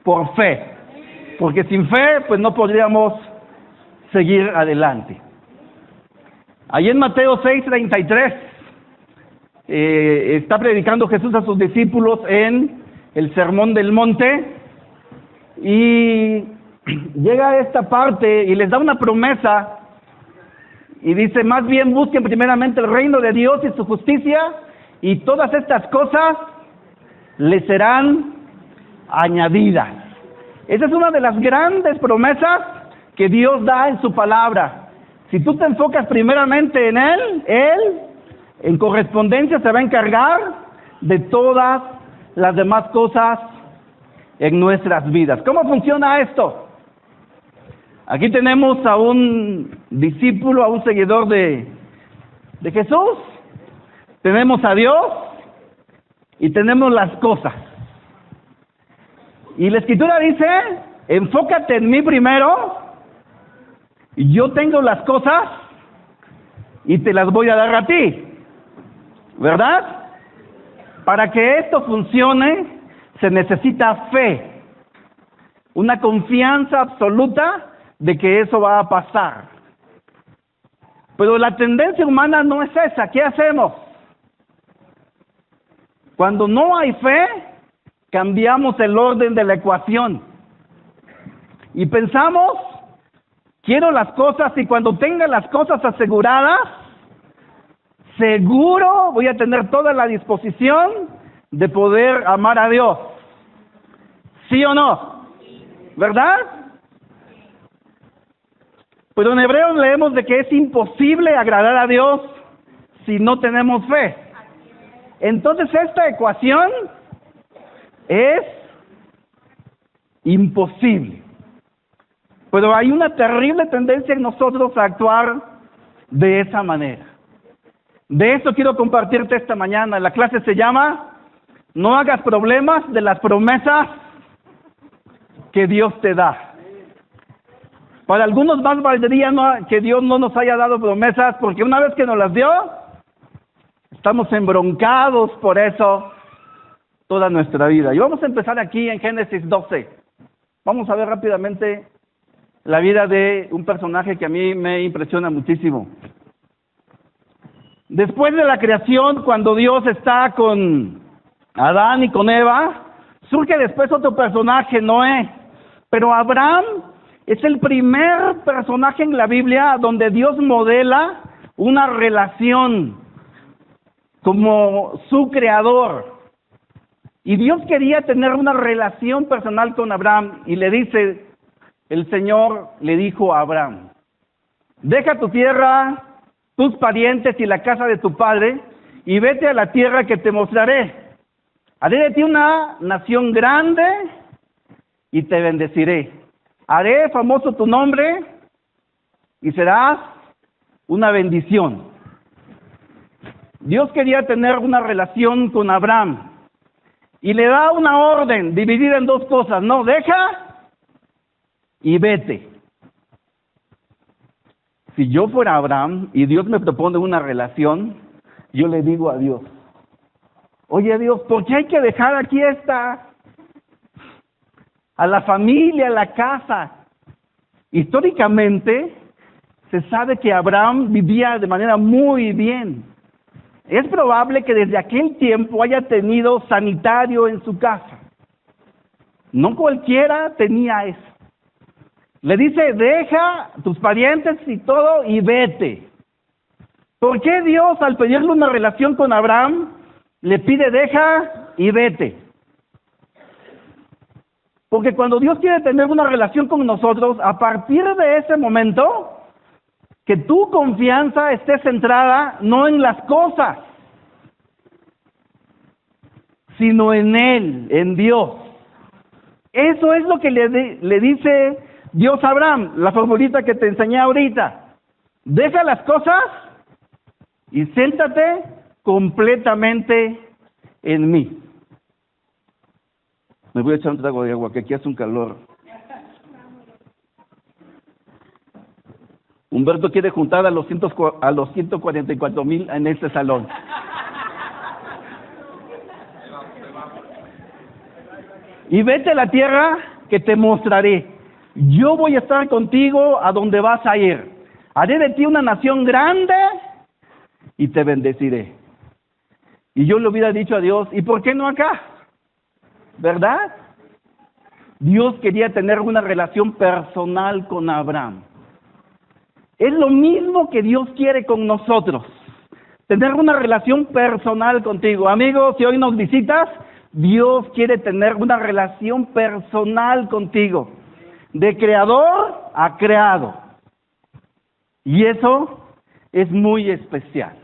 por fe. Porque sin fe, pues no podríamos seguir adelante. Ahí en Mateo 6:33, está predicando Jesús a sus discípulos en el Sermón del Monte, y llega a esta parte y les da una promesa, y dice: más bien busquen primeramente el reino de Dios y su justicia, y todas estas cosas les serán añadidas. Esa es una de las grandes promesas que Dios da en su palabra. Si tú te enfocas primeramente en Él en correspondencia se va a encargar de todas las demás cosas en nuestras vidas. ¿Cómo funciona esto? Aquí tenemos a un discípulo, a un seguidor de Jesús. Tenemos a Dios y tenemos las cosas. Y la Escritura dice: enfócate en mí primero, y yo tengo las cosas y te las voy a dar a ti. ¿Verdad? Para que esto funcione se necesita fe, una confianza absoluta de que eso va a pasar. Pero la tendencia humana no es esa. ¿Qué hacemos? Cuando no hay fe, cambiamos el orden de la ecuación y pensamos: quiero las cosas, y cuando tenga las cosas aseguradas, seguro voy a tener toda la disposición de poder amar a Dios. ¿Sí o no? ¿Verdad? Pero en Hebreos leemos de que es imposible agradar a Dios si no tenemos fe. Entonces esta ecuación es imposible. Pero hay una terrible tendencia en nosotros a actuar de esa manera. De eso quiero compartirte esta mañana. La clase se llama: no hagas problemas de las promesas que Dios te da. Para algunos más valdría que Dios no nos haya dado promesas, porque una vez que nos las dio, estamos embroncados por eso toda nuestra vida. Y vamos a empezar aquí en Génesis 12. Vamos a ver rápidamente la vida de un personaje que a mí me impresiona muchísimo. Después de la creación, cuando Dios está con Adán y con Eva, surge después otro personaje, Noé. Pero Abraham es el primer personaje en la Biblia donde Dios modela una relación como su creador. Y Dios quería tener una relación personal con Abraham, y le dice, el Señor le dijo a Abraham: deja tu tierra, tus parientes y la casa de tu padre, y vete a la tierra que te mostraré. Haré de ti una nación grande y te bendeciré. Haré famoso tu nombre y serás una bendición. Dios quería tener una relación con Abraham y le da una orden dividida en dos cosas: no, deja y vete. Si yo fuera Abraham y Dios me propone una relación, yo le digo a Dios: oye Dios, ¿por qué hay que dejar aquí a la familia, a la casa? Históricamente se sabe que Abraham vivía de manera muy bien. Es probable que desde aquel tiempo haya tenido sanitario en su casa. No cualquiera tenía eso. Le dice: deja tus parientes y todo y vete. ¿Por qué Dios, al pedirle una relación con Abraham, le pide deja y vete? Porque cuando Dios quiere tener una relación con nosotros, a partir de ese momento, que tu confianza esté centrada no en las cosas, sino en Él, en Dios. Eso es lo que le dice Dios a Abraham, la formulita que te enseñé ahorita. Deja las cosas y céntrate completamente en mí. Me voy a echar un trago de agua, que aquí hace un calor. Humberto quiere juntar a los 144,000 en este salón. Y vete a la tierra que te mostraré. Yo voy a estar contigo a donde vas a ir. Haré de ti una nación grande y te bendeciré. Y yo le hubiera dicho a Dios, ¿y por qué no acá? ¿Verdad? Dios quería tener una relación personal con Abraham. Es lo mismo que Dios quiere con nosotros. Tener una relación personal contigo. Amigo, si hoy nos visitas, Dios quiere tener una relación personal contigo. De creador a creado. Y eso es muy especial.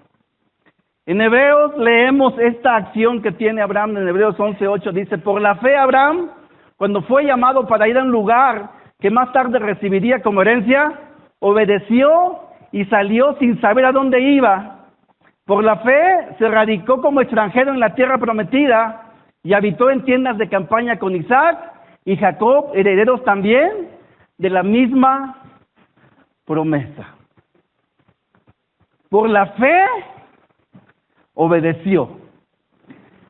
En Hebreos leemos esta acción que tiene Abraham en Hebreos 11:8. Dice, por la fe Abraham, cuando fue llamado para ir a un lugar que más tarde recibiría como herencia, obedeció y salió sin saber a dónde iba. Por la fe se radicó como extranjero en la tierra prometida y habitó en tiendas de campaña con Isaac y Jacob, herederos también de la misma promesa. Por la fe obedeció.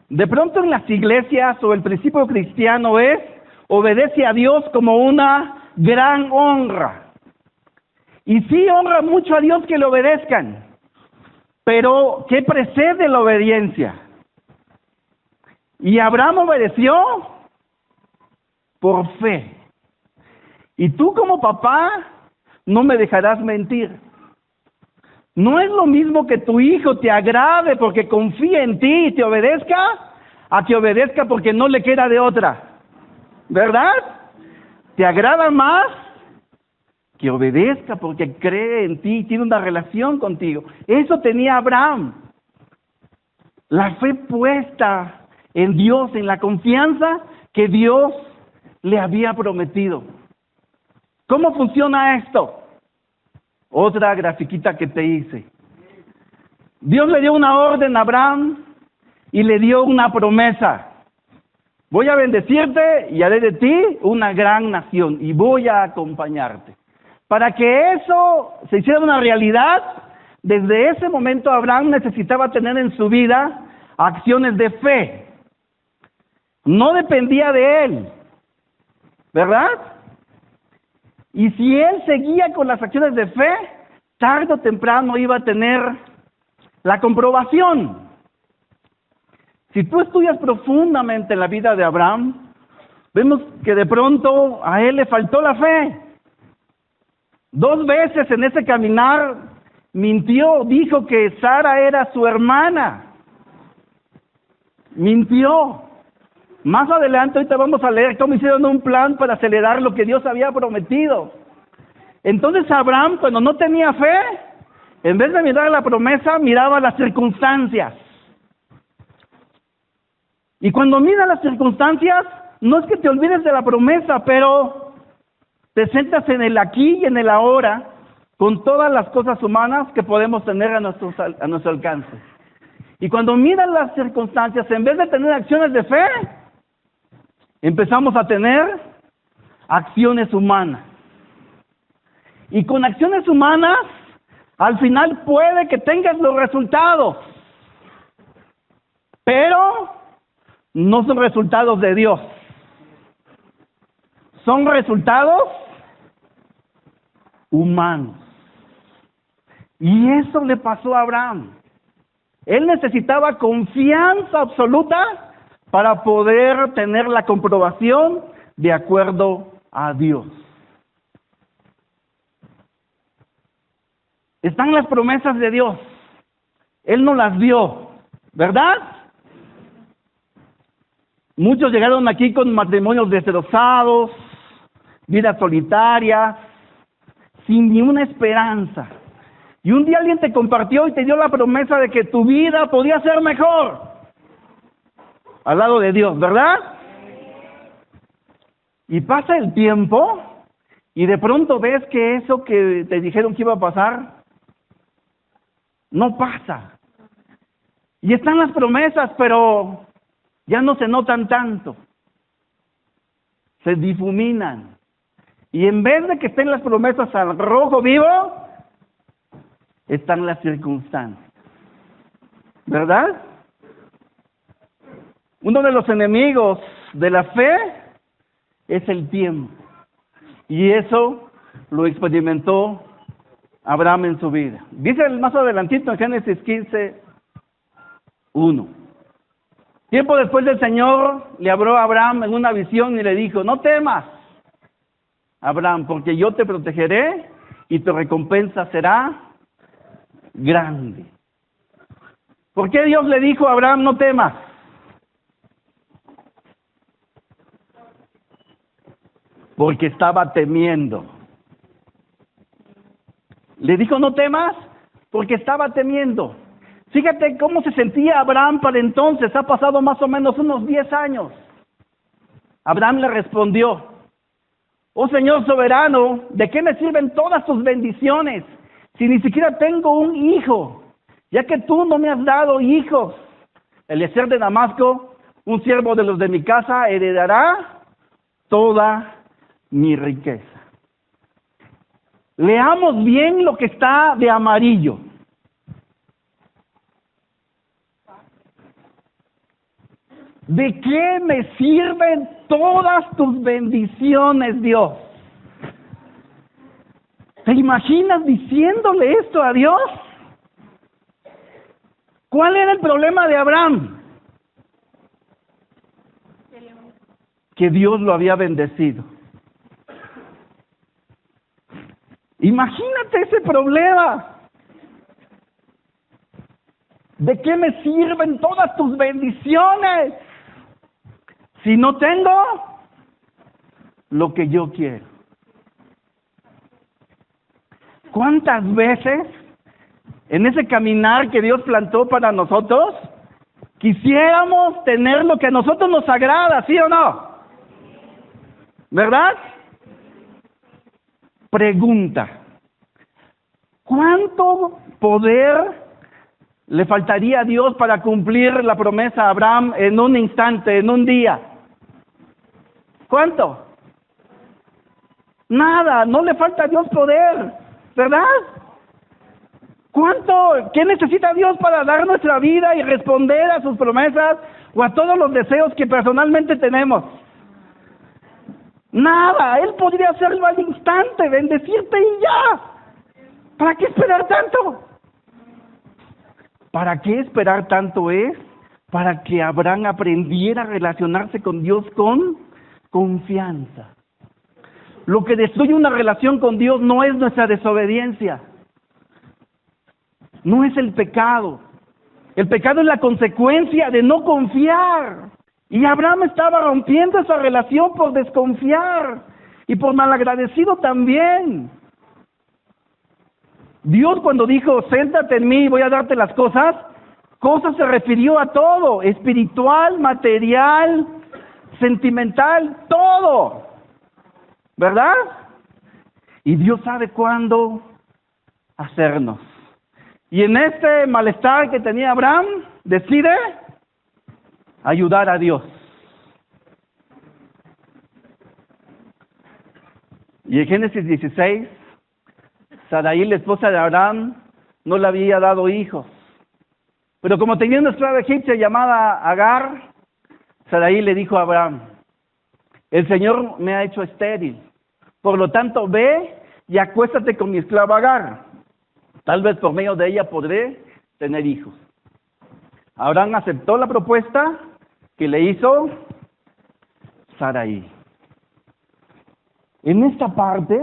De pronto en las iglesias o el principio cristiano es obedece a Dios como una gran honra. Y sí honra mucho a Dios que le obedezcan. Pero ¿qué precede la obediencia? Y Abraham obedeció por fe. Y tú como papá no me dejarás mentir. No es lo mismo que tu hijo te agrade porque confía en ti y te obedezca, a que obedezca porque no le queda de otra. ¿Verdad? ¿Te agrada más que obedezca porque cree en ti y tiene una relación contigo? Eso tenía Abraham. La fe puesta en Dios, en la confianza que Dios le había prometido. ¿Cómo funciona esto? Otra grafiquita que te hice. Dios le dio una orden a Abraham y le dio una promesa. Voy a bendecirte y haré de ti una gran nación y voy a acompañarte. Para que eso se hiciera una realidad, desde ese momento Abraham necesitaba tener en su vida acciones de fe. No dependía de él, ¿verdad? Y si él seguía con las acciones de fe, tarde o temprano iba a tener la comprobación. Si tú estudias profundamente la vida de Abraham, vemos que de pronto a él le faltó la fe. 2 veces en ese caminar mintió, dijo que Sara era su hermana. Mintió. Más adelante ahorita vamos a leer cómo hicieron un plan para acelerar lo que Dios había prometido. Entonces Abraham, cuando no tenía fe, en vez de mirar la promesa, miraba las circunstancias. Y cuando miras las circunstancias, no es que te olvides de la promesa, pero te centras en el aquí y en el ahora, con todas las cosas humanas que podemos tener a nuestro alcance. Y cuando miras las circunstancias, en vez de tener acciones de fe, empezamos a tener acciones humanas. Y con acciones humanas, al final puede que tengas los resultados, pero no son resultados de Dios. Son resultados humanos. Y eso le pasó a Abraham. Él necesitaba confianza absoluta para poder tener la comprobación de acuerdo a Dios. Están las promesas de Dios. Él no las dio, ¿verdad? Muchos llegaron aquí con matrimonios destrozados, vidas solitarias, sin ni una esperanza. Y un día alguien te compartió y te dio la promesa de que tu vida podía ser mejor al lado de Dios, ¿verdad? Y pasa el tiempo y de pronto ves que eso que te dijeron que iba a pasar no pasa. Y están las promesas, pero ya no se notan tanto. Se difuminan. Y en vez de que estén las promesas al rojo vivo, están las circunstancias. ¿Verdad? Uno de los enemigos de la fe es el tiempo. Y eso lo experimentó Abraham en su vida. Dice más adelantito en Génesis 15:1. Tiempo después el Señor le habló a Abraham en una visión y le dijo: no temas, Abraham, porque yo te protegeré y tu recompensa será grande. ¿Por qué Dios le dijo a Abraham: no temas? Porque estaba temiendo. Le dijo: no temas, porque estaba temiendo. Fíjate cómo se sentía Abraham para entonces. Ha pasado más o menos unos 10 años. Abraham le respondió: oh Señor soberano, ¿de qué me sirven todas tus bendiciones si ni siquiera tengo un hijo? Ya que tú no me has dado hijos. Eliezer de Damasco, un siervo de los de mi casa, heredará toda mi riqueza. Leamos bien lo que está de amarillo. ¿De qué me sirven todas tus bendiciones, Dios? ¿Te imaginas diciéndole esto a Dios? ¿Cuál era el problema de Abraham? Que Dios lo había bendecido. Imagínate ese problema. ¿De qué me sirven todas tus bendiciones si no tengo lo que yo quiero? ¿Cuántas veces en ese caminar que Dios plantó para nosotros quisiéramos tener lo que a nosotros nos agrada, sí o no? ¿Verdad? Pregunta: ¿cuánto poder le faltaría a Dios para cumplir la promesa a Abraham en un instante, en un día? ¿Cuánto? Nada, no le falta a Dios poder, ¿verdad? ¿Cuánto? ¿Qué necesita Dios para dar nuestra vida y responder a sus promesas o a todos los deseos que personalmente tenemos? Nada, Él podría hacerlo al instante, bendecirte y ya. ¿Para qué esperar tanto? ¿Para qué esperar tanto es? Para que Abraham aprendiera a relacionarse con Dios con confianza. Lo que destruye una relación con Dios no es nuestra desobediencia, no es el pecado. El pecado es la consecuencia de no confiar. Y Abraham estaba rompiendo esa relación por desconfiar y por malagradecido también. Dios, cuando dijo: séntate en mí y voy a darte las cosas se refirió a todo: espiritual, material, sentimental, todo, ¿verdad? Y Dios sabe cuándo hacernos. Y en este malestar que tenía Abraham, decide ayudar a Dios. Y en Génesis 16, Sarai, la esposa de Abraham, no le había dado hijos. Pero como tenía una esclava egipcia llamada Agar, Sarai le dijo a Abraham: el Señor me ha hecho estéril, por lo tanto ve y acuéstate con mi esclava Agar. Tal vez por medio de ella podré tener hijos. Abraham aceptó la propuesta que le hizo Sarai. En esta parte,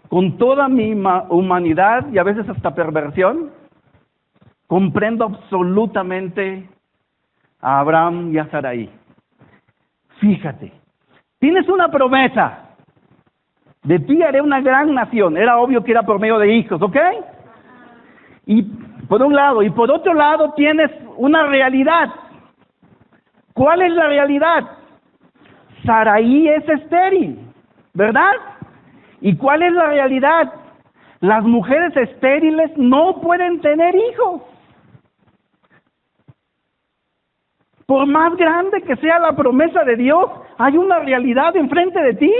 con toda mi humanidad y a veces hasta perversión, comprendo absolutamente a Abraham y a Sarai. Fíjate, tienes una promesa: de ti haré una gran nación. Era obvio que era por medio de hijos, ¿ok? Y por un lado, y por otro lado tienes una realidad. ¿Cuál es la realidad? Sarai es estéril, ¿verdad? ¿Y cuál es la realidad? Las mujeres estériles no pueden tener hijos. Por más grande que sea la promesa de Dios, hay una realidad enfrente de ti,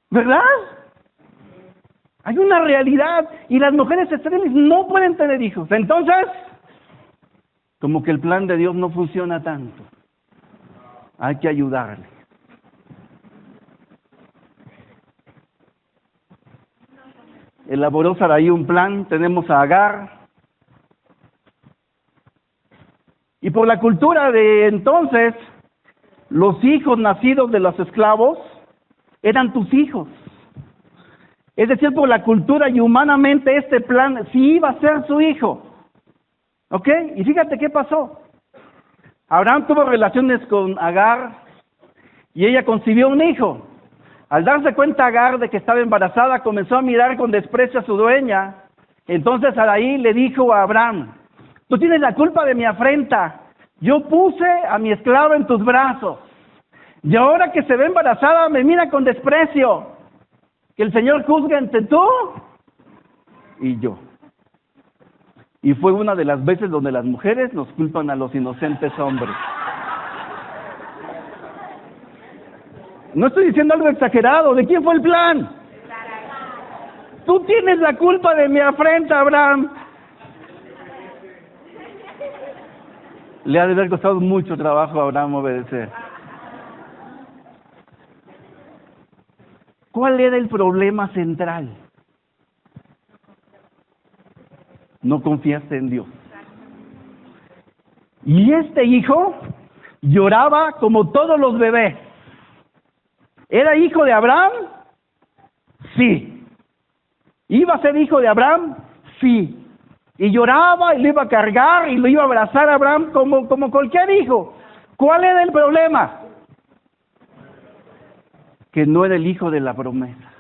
¿verdad? Hay una realidad y las mujeres estériles no pueden tener hijos. Entonces, como que el plan de Dios no funciona tanto. Hay que ayudarle. Elaboró Sarai un plan, tenemos a Agar. Y por la cultura de entonces, los hijos nacidos de los esclavos eran tus hijos. Es decir, por la cultura y humanamente este plan sí iba a ser su hijo. ¿Ok? Y fíjate qué pasó. Abraham tuvo relaciones con Agar y ella concibió un hijo. Al darse cuenta Agar de que estaba embarazada, comenzó a mirar con desprecio a su dueña. Entonces Sarai le dijo a Abraham: tú tienes la culpa de mi afrenta. Yo puse a mi esclava en tus brazos. Y ahora que se ve embarazada, me mira con desprecio. Que el Señor juzgue entre tú y yo. Y fue una de las veces donde las mujeres nos culpan a los inocentes hombres. No estoy diciendo algo exagerado. ¿De quién fue el plan? Tú tienes la culpa de mi afrenta, Abraham. Le ha de haber costado mucho trabajo a Abraham obedecer. ¿Cuál era el problema central? No confiaste en Dios. Y este hijo lloraba como todos los bebés. ¿Era hijo de Abraham? Sí. ¿Iba a ser hijo de Abraham? Sí. Y lloraba y lo iba a cargar y lo iba a abrazar a Abraham como cualquier hijo. ¿Cuál era el problema? Que no era el hijo de la promesa.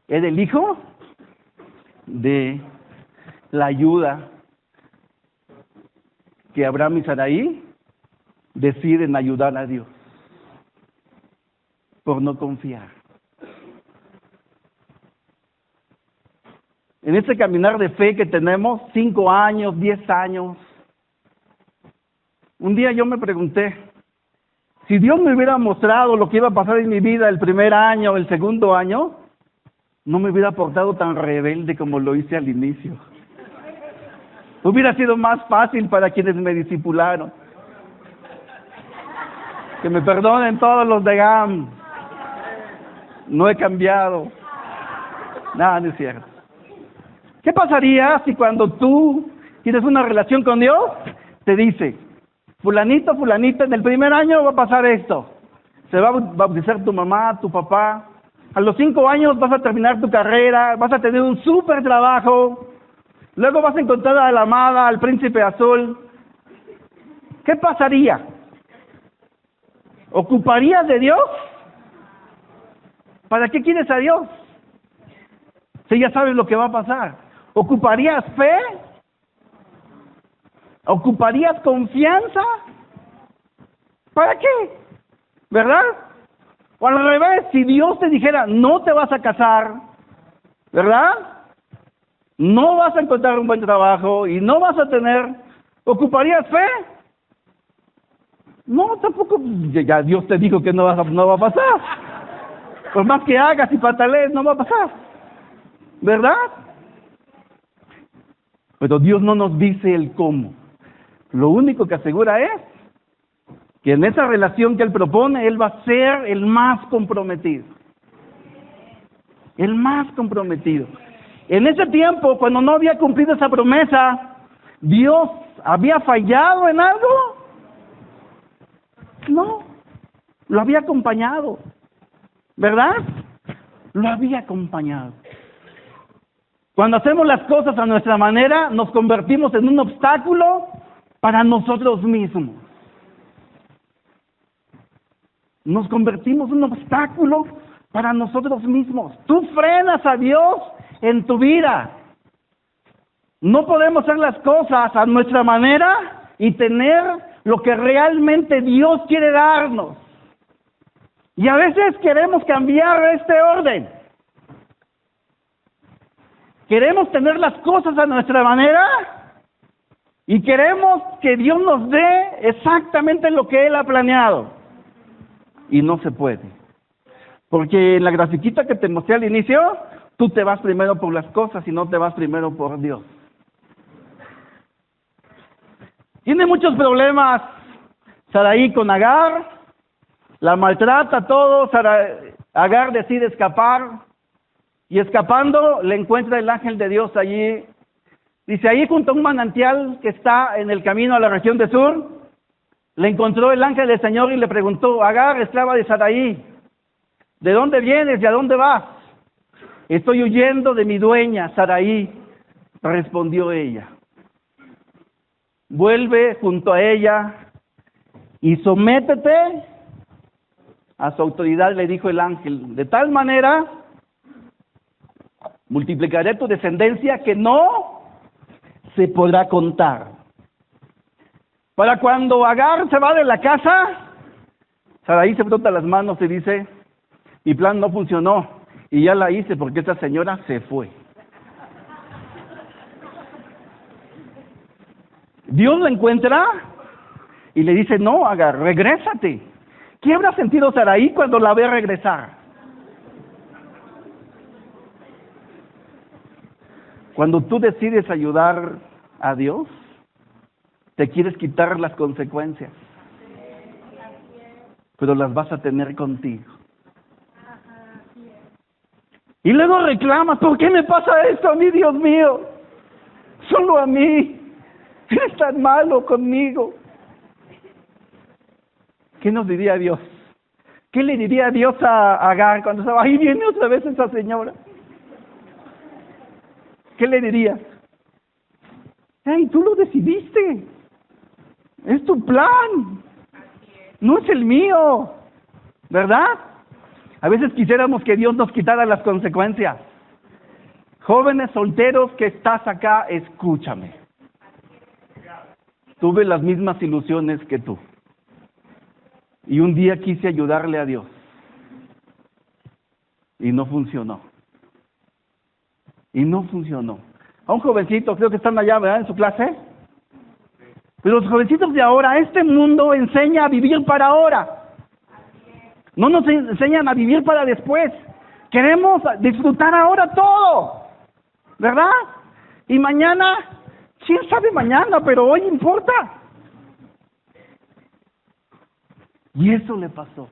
Era el hijo de la ayuda que Abraham y Sarai deciden ayudar a Dios por no confiar. En este caminar de fe que tenemos, 5 años, 10 años, un día yo me pregunté, si Dios me hubiera mostrado lo que iba a pasar en mi vida el primer año, el segundo año, no me hubiera portado tan rebelde como lo hice al inicio. Hubiera sido más fácil para quienes me discipularon. Que me perdonen todos los de GAM. No he cambiado. Nada, no es cierto. ¿Qué pasaría si cuando tú tienes una relación con Dios, te dice, fulanito, fulanita, en el primer año va a pasar esto? Se va a bautizar tu mamá, tu papá. A los 5 años vas a terminar tu carrera, vas a tener un súper trabajo. Luego vas a encontrar a la amada, al príncipe azul. ¿Qué pasaría? ¿Ocuparías de Dios? ¿Para qué quieres a Dios? Si ya sabes lo que va a pasar. ¿Ocuparías fe? ¿Ocuparías confianza? ¿Para qué? ¿Verdad? O al revés, si Dios te dijera, no te vas a casar, ¿verdad? No vas a encontrar un buen trabajo y no vas a tener, ¿ocuparías fe? No, tampoco, ya Dios te dijo que no va a pasar. Por más que hagas y patalees, no va a pasar, ¿verdad? Pero Dios no nos dice el cómo. Lo único que asegura es que en esa relación que Él propone, Él va a ser el más comprometido. El más comprometido. En ese tiempo, cuando no había cumplido esa promesa, ¿Dios había fallado en algo? No, lo había acompañado, ¿verdad? Lo había acompañado. Cuando hacemos las cosas a nuestra manera, nos convertimos en un obstáculo para nosotros mismos. Nos convertimos en un obstáculo para nosotros mismos. Tú frenas a Dios en tu vida. No podemos hacer las cosas a nuestra manera y tener lo que realmente Dios quiere darnos. Y a veces queremos cambiar este orden. Queremos tener las cosas a nuestra manera y queremos que Dios nos dé exactamente lo que Él ha planeado. Y no se puede. Porque en la grafiquita que te mostré al inicio, tú te vas primero por las cosas y no te vas primero por Dios. Tiene muchos problemas Saraí con Agar, la maltrata todo, Agar decide escapar, y escapando le encuentra el ángel de Dios allí. Dice, ahí junto a un manantial que está en el camino a la región de Sur, le encontró el ángel del Señor y le preguntó, Agar, esclava de Saraí, ¿de dónde vienes y a dónde vas? Estoy huyendo de mi dueña, Saraí, respondió ella. Vuelve junto a ella y sométete a su autoridad, le dijo el ángel. De tal manera, multiplicaré tu descendencia que no se podrá contar. Para cuando Agar se va de la casa, Saraí se frota las manos y dice, mi plan no funcionó y ya la hice porque esta señora se fue. Dios la encuentra y le dice, no, Agar, regrésate. ¿Qué habrá sentido Saraí cuando la ve regresar? Cuando tú decides ayudar a Dios, te quieres quitar las consecuencias, pero las vas a tener contigo. Y luego reclamas, ¿por qué me pasa esto a mí, Dios mío? Solo a mí. Eres tan malo conmigo. ¿Qué nos diría Dios? ¿Qué le diría Dios a Agar cuando estaba ahí? Viene otra vez esa señora. ¿Qué le dirías? ¡Hey, tú lo decidiste! Es tu plan, no es el mío, ¿verdad? A veces quisiéramos que Dios nos quitara las consecuencias. Jóvenes solteros que estás acá, escúchame. Tuve las mismas ilusiones que tú. Y un día quise ayudarle a Dios. Y no funcionó. Y no funcionó. A un jovencito, creo que están allá, ¿verdad? En su clase. Pero los jovencitos de ahora, este mundo enseña a vivir para ahora. No nos enseñan a vivir para después. Queremos disfrutar ahora todo, ¿verdad? Y mañana, quién sabe mañana, pero hoy importa. Y eso le pasó.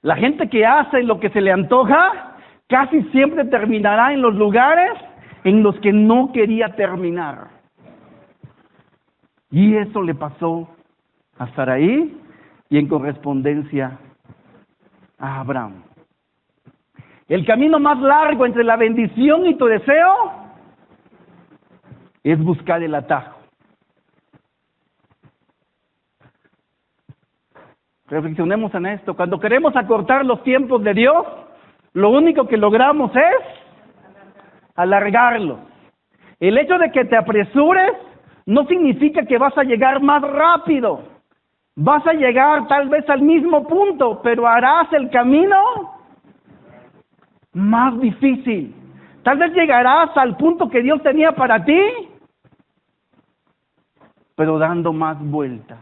La gente que hace lo que se le antoja, casi siempre terminará en los lugares en los que no quería terminar. Y eso le pasó a Saraí y en correspondencia a Abraham. El camino más largo entre la bendición y tu deseo es buscar el atajo. Reflexionemos en esto. Cuando queremos acortar los tiempos de Dios, lo único que logramos es alargarlos. El hecho de que te apresures no significa que vas a llegar más rápido. Vas a llegar tal vez al mismo punto, pero harás el camino más difícil. Tal vez llegarás al punto que Dios tenía para ti, pero dando más vueltas.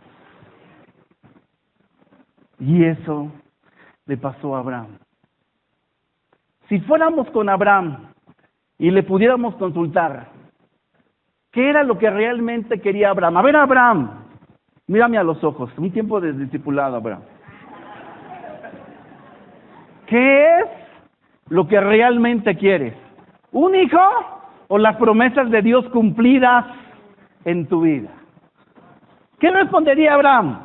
Y eso le pasó a Abraham. Si fuéramos con Abraham y le pudiéramos consultar, ¿qué era lo que realmente quería Abraham? A ver, Abraham, mírame a los ojos, un tiempo de discipulado, Abraham. ¿Qué es lo que realmente quieres? ¿Un hijo o las promesas de Dios cumplidas en tu vida? ¿Qué respondería Abraham?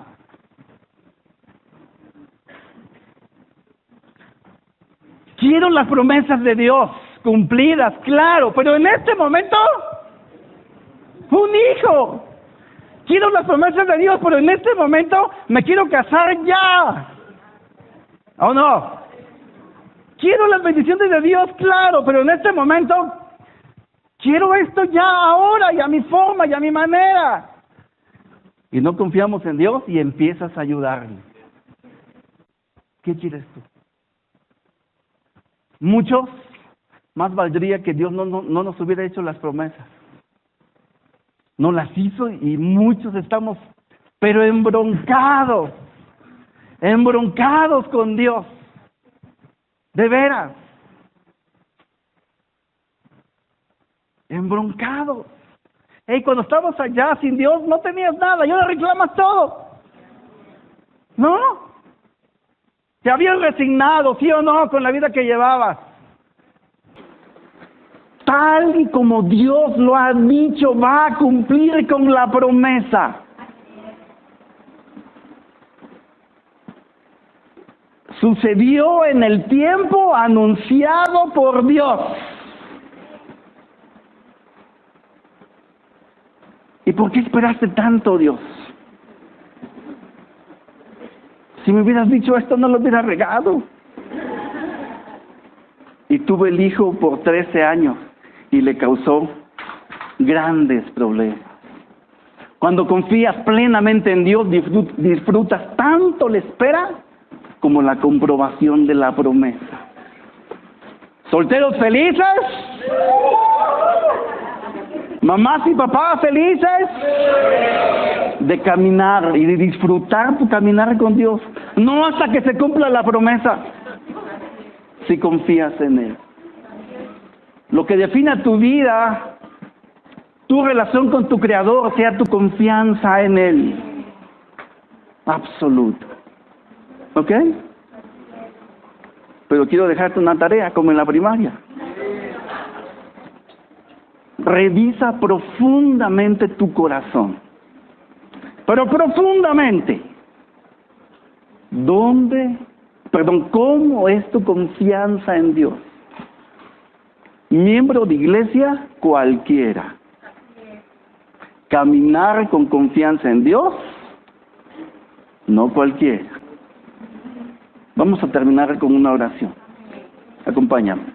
Quiero las promesas de Dios cumplidas, claro, pero en este momento, un hijo. Quiero las promesas de Dios, pero en este momento me quiero casar ya. ¿O no? Quiero las bendiciones de Dios, claro, pero en este momento quiero esto ya, ahora, y a mi forma, y a mi manera. Y no confiamos en Dios y empiezas a ayudarle. ¿Qué quieres tú? Muchos, más valdría que Dios no nos hubiera hecho las promesas. No las hizo y muchos estamos, pero embroncados con Dios. De veras. Embroncados. Hey, cuando estabas allá sin Dios no tenías nada, y ahora reclamas todo. ¿No? Te habías resignado, ¿sí o no?, con la vida que llevabas. Tal y como Dios lo ha dicho, va a cumplir con la promesa. Sucedió en el tiempo anunciado por Dios. ¿Y por qué esperaste tanto, Dios? Si me hubieras dicho esto, no lo hubiera regado. Y tuve el hijo por 13 años y le causó grandes problemas. Cuando confías plenamente en Dios, disfrutas tanto la espera como la comprobación de la promesa. ¿Solteros felices? ¿Mamás y papás felices? De caminar y de disfrutar tu caminar con Dios. No hasta que se cumpla la promesa, si confías en Él. Lo que defina tu vida, tu relación con tu Creador, sea tu confianza en Él. Absoluto. ¿Ok? Pero quiero dejarte una tarea, como en la primaria. Revisa profundamente tu corazón. Pero profundamente. ¿Cómo es tu confianza en Dios? Miembro de iglesia cualquiera. Caminar con confianza en Dios, no cualquiera. Vamos a terminar con una oración. Acompáñame.